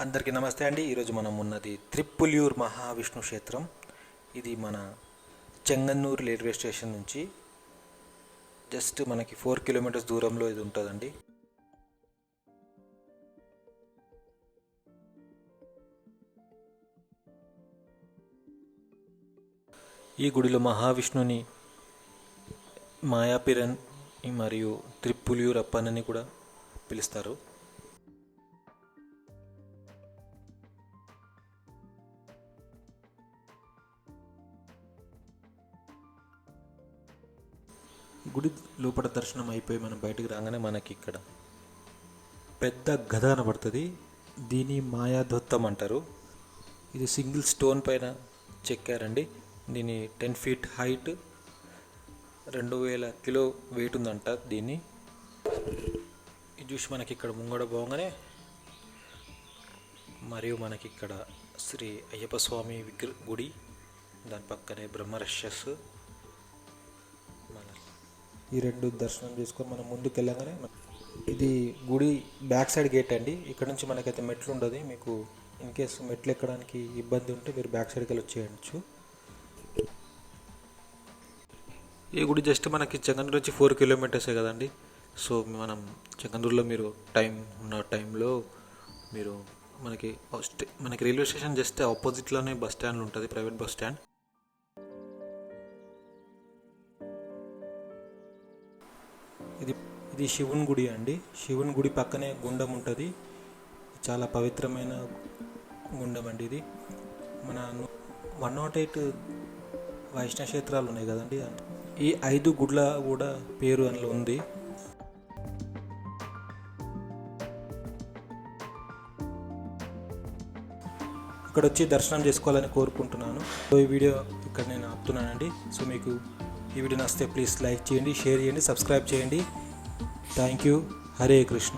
అందరికీ నమస్తే అండి. ఈరోజు మనం ఉన్నది త్రిప్పుల్యూర్ మహావిష్ణు క్షేత్రం. ఇది మన చెంగన్నూరు రైల్వే స్టేషన్ నుంచి జస్ట్ మనకి 4 కిలోమీటర్స్ దూరంలో ఇది ఉంటుందండి. ఈ గుడిలో మహావిష్ణుని మాయాపిరన్ మరియు త్రిప్పుల్యూర్ అప్పన్నని కూడా పిలుస్తారు. గుడి లోపల దర్శనం అయిపోయి మనం బయటకు రాగానే మనకి ఇక్కడ పెద్ద గద కనబడుతుంది. దీని మాయాధొత్తం అంటారు. ఇది సింగిల్ స్టోన్ పైన చెక్కారండి. దీని 10 ఫీట్ హైట్, 2000 కిలో వెయిట్ ఉందంట దీన్ని. ఇది చూసి మనకి ఇక్కడ ముంగడ పోగానే మరియు మనకి ఇక్కడ శ్రీ అయ్యప్ప స్వామి గుడి, దాని పక్కనే బ్రహ్మరక్షస్. ఈ రెండు దర్శనం చేసుకొని మనం ముందుకు వెళ్ళగానే ఇది గుడి బ్యాక్ సైడ్ గేట్ అండి. ఇక్కడ నుంచి మనకైతే మెట్లు ఉండదు. మీకు ఇన్ కేసు మెట్లు ఎక్కడానికి ఇబ్బంది ఉంటే మీరు బ్యాక్ సైడ్కి వెళ్ళి వచ్చేయచ్చు. ఈ గుడి జస్ట్ మనకి చెంగన్నూరు నుంచి 4 కిలోమీటర్సే కదండి. సో మనం చెంగన్నూరులో మీరు ఉన్న టైంలో మీరు మనకి రైల్వే స్టేషన్ జస్ట్ ఆపోజిట్లోనే బస్ స్టాండ్ ఉంటుంది, ప్రైవేట్ బస్ స్టాండ్. ఇది శివుని గుడి అండి. శివుని గుడి పక్కనే గుండం ఉంటుంది. చాలా పవిత్రమైన గుండం అండి ఇది. మన 108 వైష్ణవ క్షేత్రాలు ఉన్నాయి కదండి, ఈ 5 గుడ్ల కూడా పేరు అందులో ఉంది. ఇక్కడ వచ్చి దర్శనం చేసుకోవాలని కోరుకుంటున్నాను. సో ఈ వీడియో ఇక్కడ నేను ఆపుతున్నానండి. సో మీకు ఈ వీడియో నచ్చితే ప్లీజ్ లైక్ చేయండి, షేర్ చేయండి, సబ్స్క్రైబ్ చేయండి. Thank you. హరే కృష్ణ.